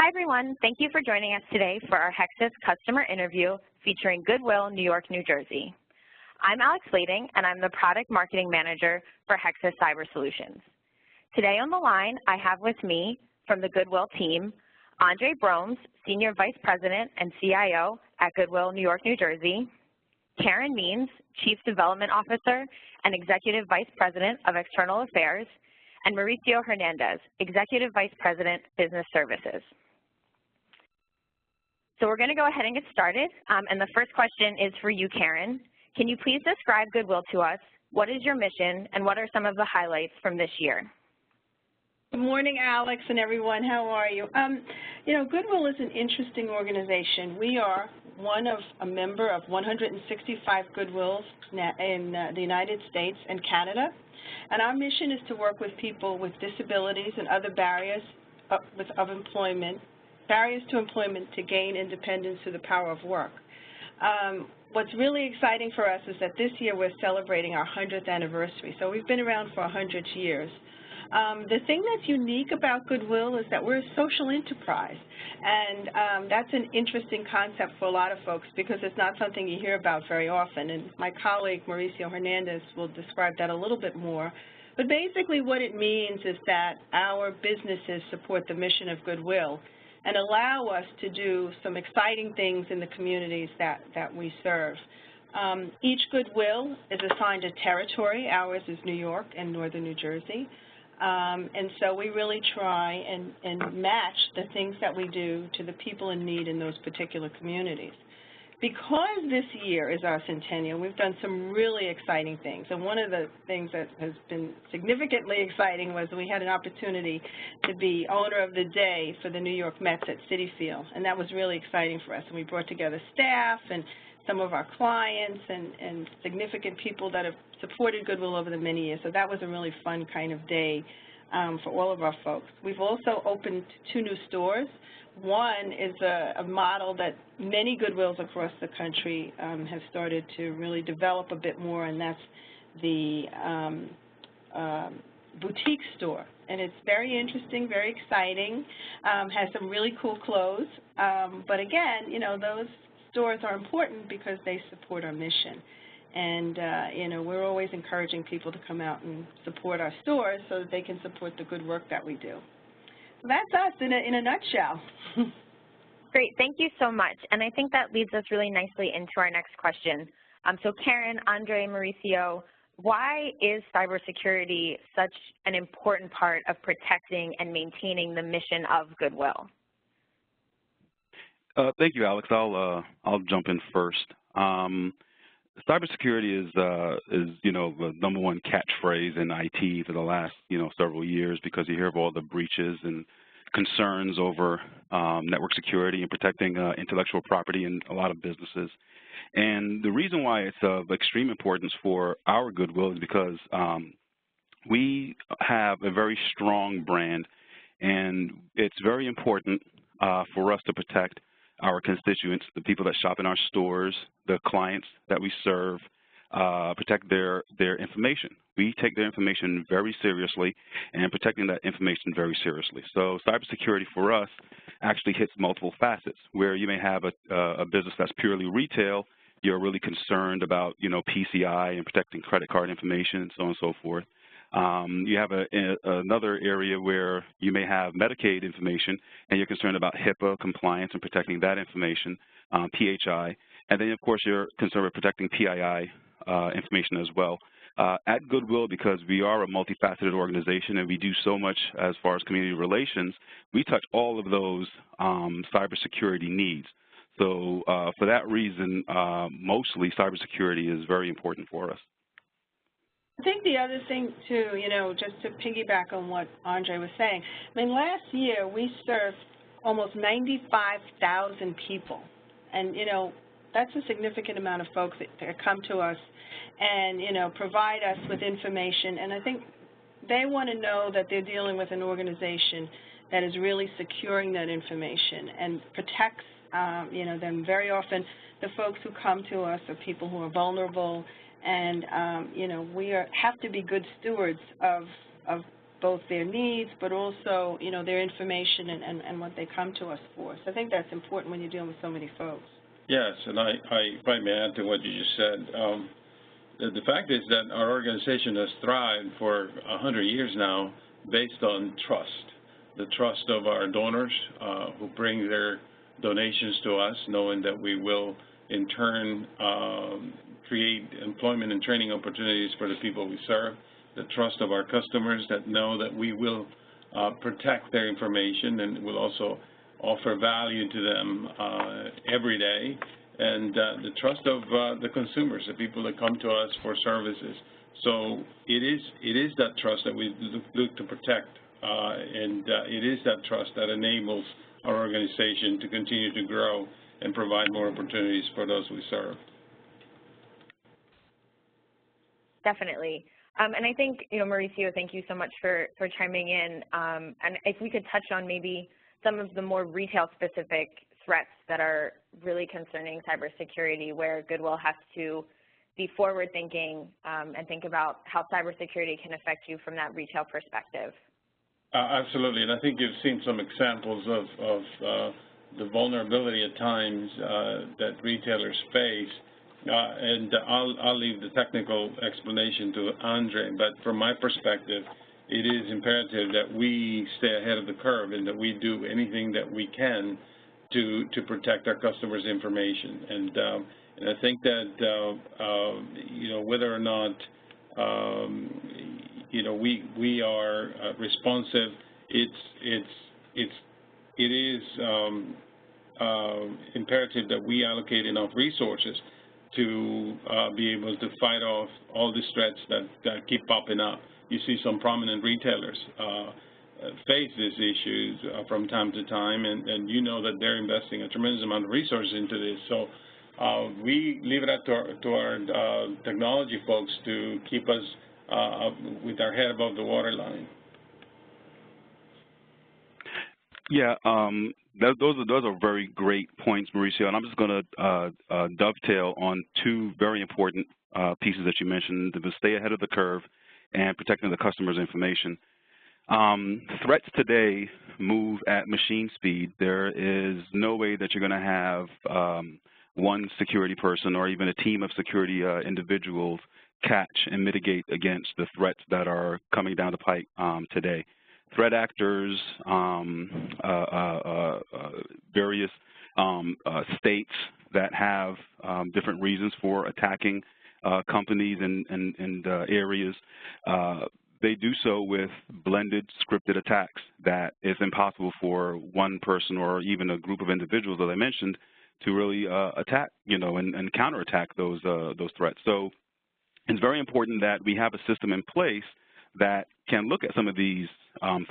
Hi, everyone. Thank you for joining us today for our Hexis customer interview featuring Goodwill, New York, New Jersey. I'm Alex Lading, and I'm the Product Marketing Manager for Hexis Cyber Solutions. Today on the line, I have with me from the Goodwill team, Andre Bromes, Senior Vice President and CIO at Goodwill, New York, New Jersey, Karen Means, Chief Development Officer and Executive Vice President of External Affairs, and Mauricio Hernandez, Executive Vice President, Business Services. So we're going to go ahead and get started, and the first question is for you, Karen. Can you please describe Goodwill to us? What is your mission, and what are some of the highlights from this year? Good morning, Alex and everyone. How are you? Goodwill is an interesting organization. We are a member of 165 Goodwills in the United States and Canada, and our mission is to work with people with disabilities and other barriers to employment to gain independence through the power of work. What's really exciting for us is that this year we're celebrating our 100th anniversary, so we've been around for 100 years. The thing that's unique about Goodwill is that we're a social enterprise, and that's an interesting concept for a lot of folks because it's not something you hear about very often, and my colleague Mauricio Hernandez will describe that a little bit more. But basically what it means is that our businesses support the mission of Goodwill and allow us to do some exciting things in the communities that we serve. Each Goodwill is assigned a territory. Ours is New York and northern New Jersey. And so we really try and match the things that we do to the people in need in those particular communities. Because this year is our centennial, we've done some really exciting things. And one of the things that has been significantly exciting was we had an opportunity to be owner of the day for the New York Mets at Citi Field. And that was really exciting for us. And we brought together staff and some of our clients and significant people that have supported Goodwill over the many years. So that was a really fun kind of day for all of our folks. We've also opened 2 new stores. One is a model that many Goodwills across the country have started to really develop a bit more, and that's the boutique store. And it's very interesting, very exciting, has some really cool clothes. But again, those stores are important because they support our mission. And, we're always encouraging people to come out and support our stores so that they can support the good work that we do. So that's us in a nutshell. Great. Thank you so much. And I think that leads us really nicely into our next question. So Karen, Andre, Mauricio, why is cybersecurity such an important part of protecting and maintaining the mission of Goodwill? Thank you, Alex. I'll jump in first. Cybersecurity is the #1 catchphrase in IT for the last several years because you hear of all the breaches and concerns over network security and protecting intellectual property in a lot of businesses. And the reason why it's of extreme importance for our Goodwill is because we have a very strong brand, and it's very important for us to protect our constituents, the people that shop in our stores, the clients that we serve, protect their information. We take their information very seriously and protecting that information very seriously. So cybersecurity for us actually hits multiple facets, where you may have a business that's purely retail. You're really concerned about, PCI and protecting credit card information and so on and so forth. You have another area where you may have Medicaid information, and you're concerned about HIPAA compliance and protecting that information, PHI. And then, of course, you're concerned with protecting PII information as well. At Goodwill, because we are a multifaceted organization and we do so much as far as community relations, we touch all of those cybersecurity needs. So for that reason, mostly cybersecurity is very important for us. I think the other thing, too, just to piggyback on what Andre was saying, last year we served almost 95,000 people. And, that's a significant amount of folks that come to us and, provide us with information. And I think they want to know that they're dealing with an organization that is really securing that information and protects, them. Very often the folks who come to us are people who are vulnerable, and we have to be good stewards of both their needs, but also, their information and what they come to us for. So I think that's important when you're dealing with so many folks. Yes, and if I may add to what you just said, the fact is that our organization has thrived for 100 years now based on trust, the trust of our donors who bring their donations to us, knowing that we will in turn create employment and training opportunities for the people we serve, the trust of our customers that know that we will protect their information and will also offer value to them every day, and the trust of the consumers, the people that come to us for services. So it is that trust that we look to protect, and it is that trust that enables our organization to continue to grow and provide more opportunities for those we serve. Definitely. And I think, Mauricio, thank you so much for chiming in. And if we could touch on maybe some of the more retail-specific threats that are really concerning cybersecurity, where Goodwill has to be forward-thinking and think about how cybersecurity can affect you from that retail perspective. Absolutely, and I think you've seen some examples of the vulnerability at times that retailers face. And I'll leave the technical explanation to Andre, but from my perspective, it is imperative that we stay ahead of the curve and that we do anything that we can to protect our customers' information. And I think that whether or not we are responsive, it is imperative that we allocate enough resources to be able to fight off all these threats that keep popping up. You see some prominent retailers face these issues from time to time, and you know that they're investing a tremendous amount of resources into this. So we leave it up to our technology folks to keep us with our head above the waterline. Yeah, those are very great points, Mauricio, and I'm just going to dovetail on two very important pieces that you mentioned: to stay ahead of the curve and protecting the customer's information. Threats today move at machine speed. There is no way that you're going to have one security person or even a team of security individuals catch and mitigate against the threats that are coming down the pike today. Threat actors, various states that have different reasons for attacking companies and areas, they do so with blended scripted attacks that it's impossible for one person or even a group of individuals, as I mentioned, to really attack, and counterattack those threats. So it's very important that we have a system in place that can look at some of these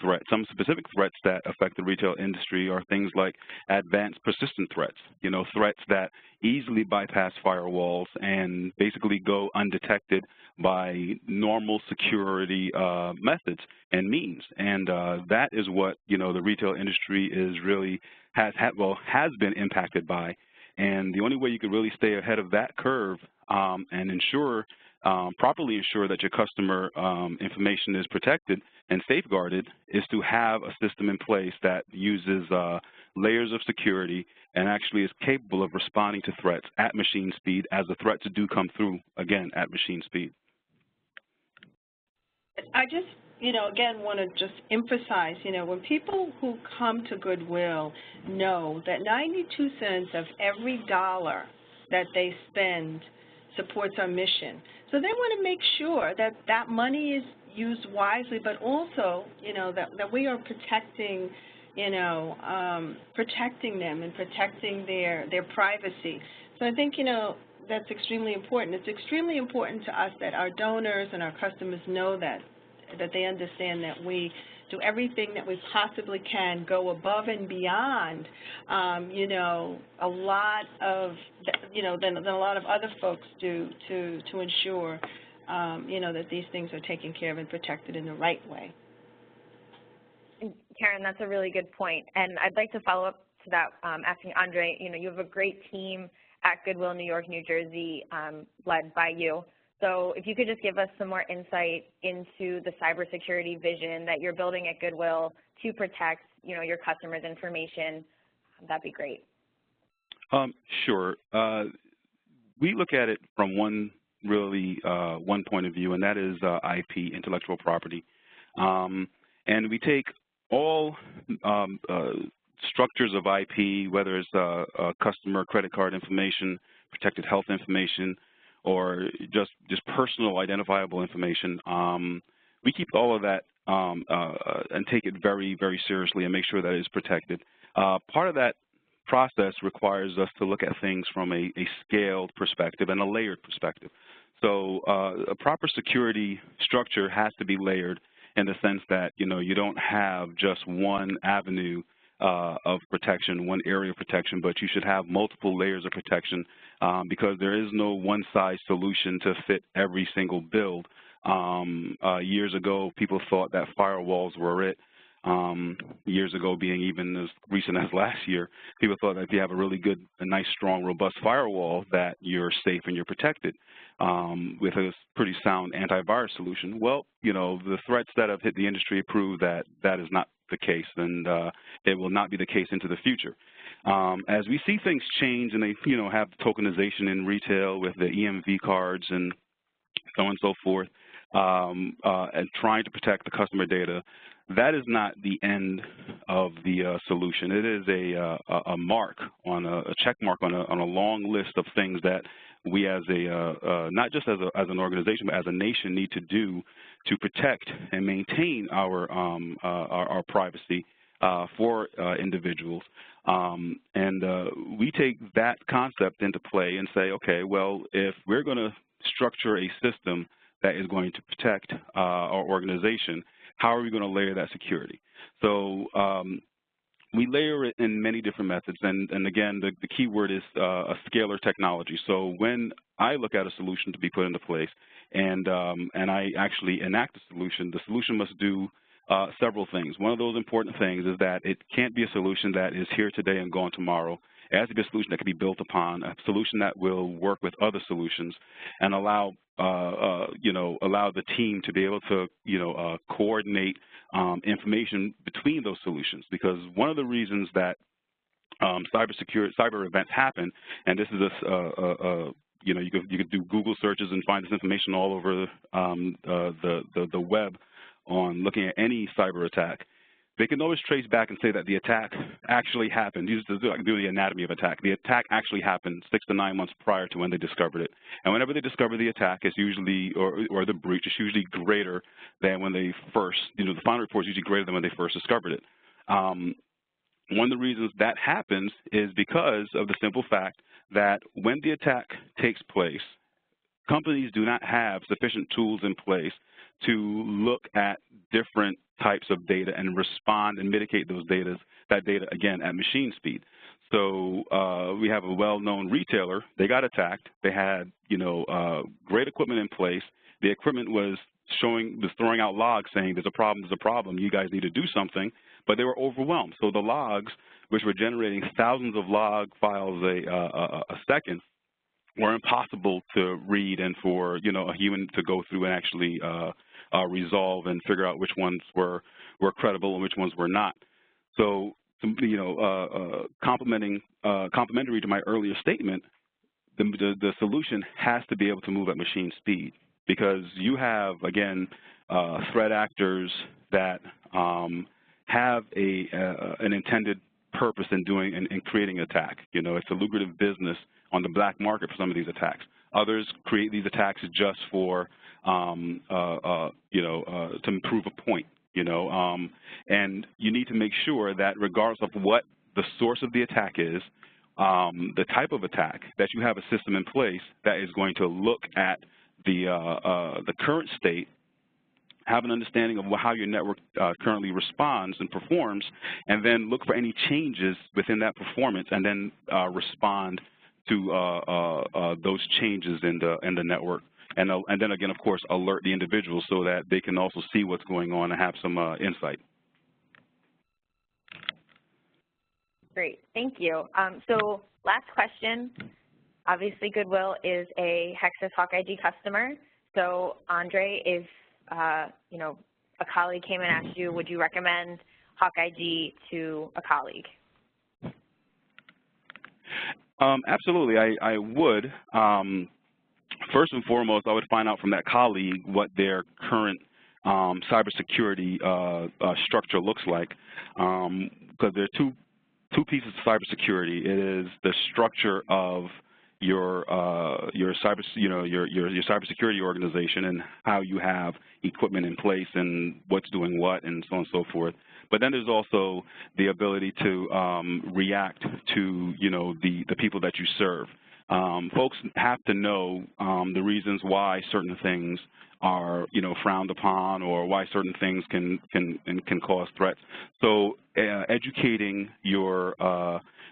threats. Some specific threats that affect the retail industry are things like advanced persistent threats, threats that easily bypass firewalls and basically go undetected by normal security methods and means. And that is what, the retail industry is really has been impacted by. And the only way you can really stay ahead of that curve and properly ensure that your customer information is protected and safeguarded is to have a system in place that uses layers of security and actually is capable of responding to threats at machine speed as the threats do come through, again, at machine speed. I just, again, want to just emphasize, when people who come to Goodwill know that 92 cents of every dollar that they spend supports our mission. So they want to make sure that that money is used wisely, but also, that we are protecting, protecting them and protecting their privacy. So I think, that's extremely important. It's extremely important to us that our donors and our customers know that they understand that we do everything that we possibly can, go above and beyond, a lot of, than a lot of other folks do to ensure, that these things are taken care of and protected in the right way. Karen, that's a really good point. And I'd like to follow up to that, asking Andre, you have a great team at Goodwill, New York, New Jersey, led by you. So if you could just give us some more insight into the cybersecurity vision that you're building at Goodwill to protect, your customers' information, that'd be great. Sure. We look at it from one point of view, and that is IP, intellectual property. And we take all structures of IP, whether it's customer credit card information, protected health information, or just personal identifiable information. We keep all of that and take it very, very seriously and make sure that it is protected. Part of that process requires us to look at things from a scaled perspective and a layered perspective. So a proper security structure has to be layered in the sense that, you don't have just one avenue of protection, one area of protection, but you should have multiple layers of protection because there is no one-size solution to fit every single build. Years ago, people thought that firewalls were it. Years ago, being even as recent as last year, people thought that if you have a really good, a nice, strong, robust firewall, that you're safe and you're protected with a pretty sound antivirus solution. Well, the threats that have hit the industry prove that that is not the case, and it will not be the case into the future. As we see things change and they, have tokenization in retail with the EMV cards and so on and so forth, and trying to protect the customer data, that is not the end of the solution. It is a mark on a check mark on a long list of things that we as not just as an organization, but as a nation need to do to protect and maintain our privacy for individuals. And we take that concept into play and say, okay, well, if we're going to structure a system that is going to protect our organization, how are we going to layer that security? So we layer it in many different methods, and again, the key word is a scalar technology. So when I look at a solution to be put into place and I actually enact a solution, the solution must do several things. One of those important things is that it can't be a solution that is here today and gone tomorrow. It has to be a solution that can be built upon, a solution that will work with other solutions and allow the team to be able to, coordinate information between those solutions. Because one of the reasons that cyber events happen, and this is you could do Google searches and find this information all over the web on looking at any cyber attack. They can always trace back and say that the attack actually happened. You just do the anatomy of attack. The attack actually happened 6 to 9 months prior to when they discovered it. And whenever they discover the attack, it's usually, or the breach is usually greater than when they first, the final report is usually greater than when they first discovered it. One of the reasons that happens is because of the simple fact that when the attack takes place, companies do not have sufficient tools in place to look at different types of data and respond and mitigate that data, again, at machine speed. So we have a well-known retailer. They got attacked. They had, great equipment in place. The equipment was throwing out logs saying there's a problem, you guys need to do something, but they were overwhelmed. So the logs, which were generating thousands of log files a second, were impossible to read and for, a human to go through and actually resolve and figure out which ones were credible and which ones were not. So, complementary to my earlier statement, the solution has to be able to move at machine speed because you have, again, threat actors that have an intended purpose in doing and creating an attack. It's a lucrative business on the black market for some of these attacks. Others create these attacks just for, to prove a point, and you need to make sure that regardless of what the source of the attack is, the type of attack, that you have a system in place that is going to look at the current state, have an understanding of how your network currently responds and performs, and then look for any changes within that performance and then respond to those changes in the network. And then again, of course, alert the individuals so that they can also see what's going on and have some insight. Great, thank you. So last question. Obviously, Goodwill is a Hexis Hawk IG customer. So, Andre, if you know, a colleague came and asked you, would you recommend HawkEye to a colleague? Absolutely, I would. First and foremost, I would find out from that colleague what their current cybersecurity structure looks like, because there are two pieces of cybersecurity. It is the structure of your cybersecurity organization and how you have equipment in place and what's doing what and so on and so forth. But then there's also the ability to react to the people that you serve. Folks have to know the reasons why certain things are frowned upon, or why certain things can cause threats. So educating your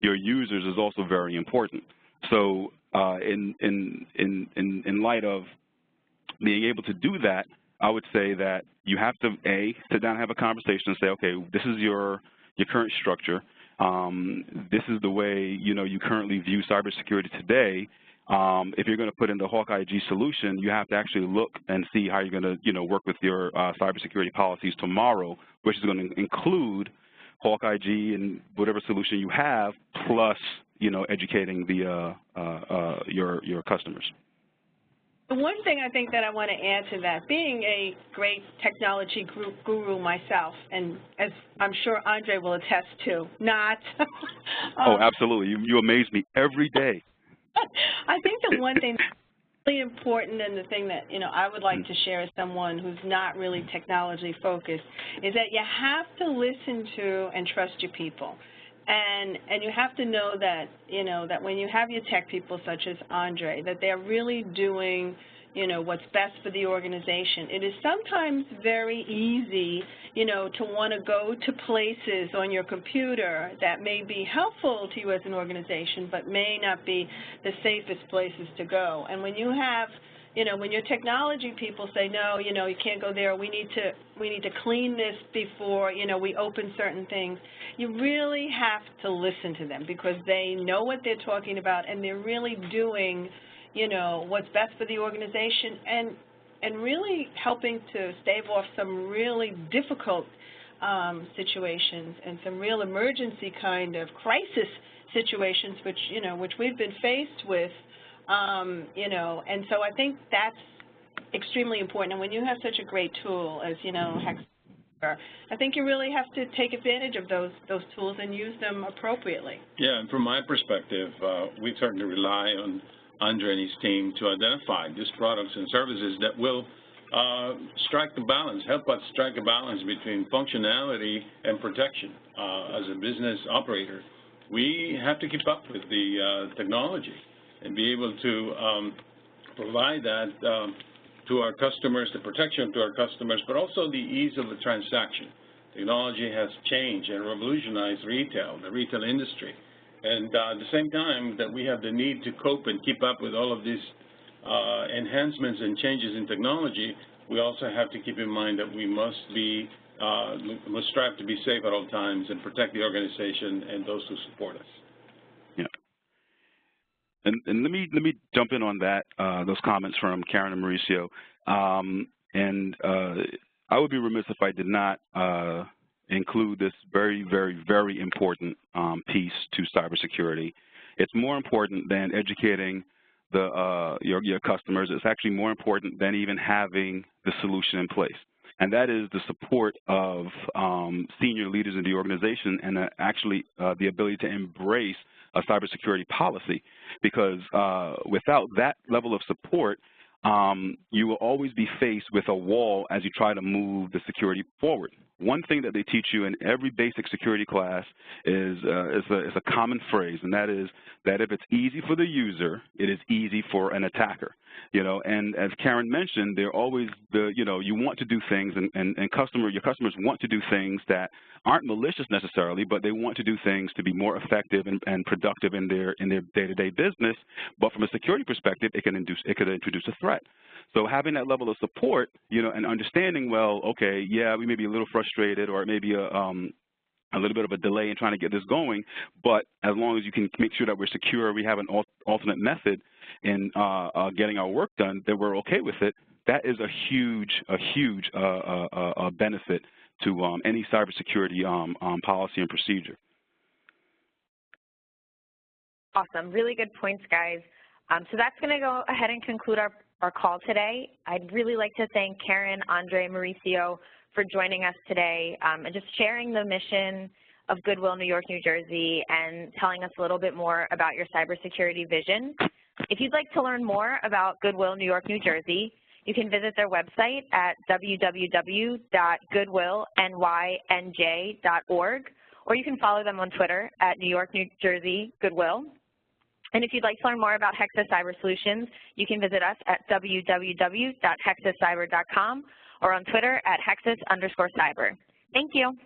users is also very important. So in light of being able to do that, I would say that you have to sit down and have a conversation and say, okay, this is your current structure. This is the way you currently view cybersecurity today. If you're going to put in the HawkEye solution, you have to actually look and see how you're going to work with your cybersecurity policies tomorrow, which is going to include HawkEye and whatever solution you have, plus educating your customers. The one thing I think that I want to add to that, being a great technology guru myself, and as I'm sure Andre will attest to, not. Oh, absolutely. You amaze me every day. I think the one thing that's really important, and the thing that I would like to share as someone who's not really technology focused, is that you have to listen to and trust your people. And you have to know that, that when you have your tech people such as Andre, that they're really doing, what's best for the organization. It is sometimes very easy, to want to go to places on your computer that may be helpful to you as an organization, but may not be the safest places to go. And when you have when your technology people say, no, you can't go there, we need to clean this before, we open certain things, you really have to listen to them, because they know what they're talking about, and they're really doing, what's best for the organization, and really helping to stave off some really difficult situations and some real emergency kind of crisis situations, which we've been faced with. And so I think that's extremely important. And when you have such a great tool as, Hexis, I think you really have to take advantage of those tools and use them appropriately. Yeah, and from my perspective, we certainly rely on Andre and his team to identify these products and services that will strike the balance, help us strike a balance between functionality and protection. As a business operator, we have to keep up with the technology and be able to provide that to our customers, the protection to our customers, but also the ease of the transaction. Technology has changed and revolutionized the retail industry. And at the same time that we have the need to cope and keep up with all of these enhancements and changes in technology, we also have to keep in mind that we must strive to be safe at all times and protect the organization and those who support us. And let me jump in on that, those comments from Karen and Mauricio. I would be remiss if I did not include this very, very, very important piece to cybersecurity. It's more important than educating your customers. It's actually more important than even having the solution in place. And that is the support of senior leaders in the organization, and actually the ability to embrace a cybersecurity policy, because without that level of support, you will always be faced with a wall as you try to move the security forward. One thing that they teach you in every basic security class is a common phrase, and that is that if it's easy for the user, it is easy for an attacker. And as Karen mentioned, they're always you want to do things, and your customers want to do things that aren't malicious necessarily, but they want to do things to be more effective and productive in their day-to-day business. But from a security perspective, it could introduce a threat. So having that level of support, and understanding, well, okay, yeah, we may be a little frustrated, or it may be a little bit of a delay in trying to get this going, but as long as you can make sure that we're secure, we have an alternate method in getting our work done, then we're okay with it. that is a huge benefit to any cybersecurity policy and procedure. Awesome. Really good points, guys. So that's going to go ahead and conclude our call today. I'd really like to thank Karen, Andre, Mauricio for joining us today and just sharing the mission of Goodwill New York, New Jersey, and telling us a little bit more about your cybersecurity vision. If you'd like to learn more about Goodwill New York, New Jersey, you can visit their website at www.goodwillnynj.org, or you can follow them on Twitter at New York, New Jersey Goodwill. And if you'd like to learn more about Hexis Cyber Solutions, you can visit us at www.hexiscyber.com or on Twitter at Hexis_cyber. Thank you.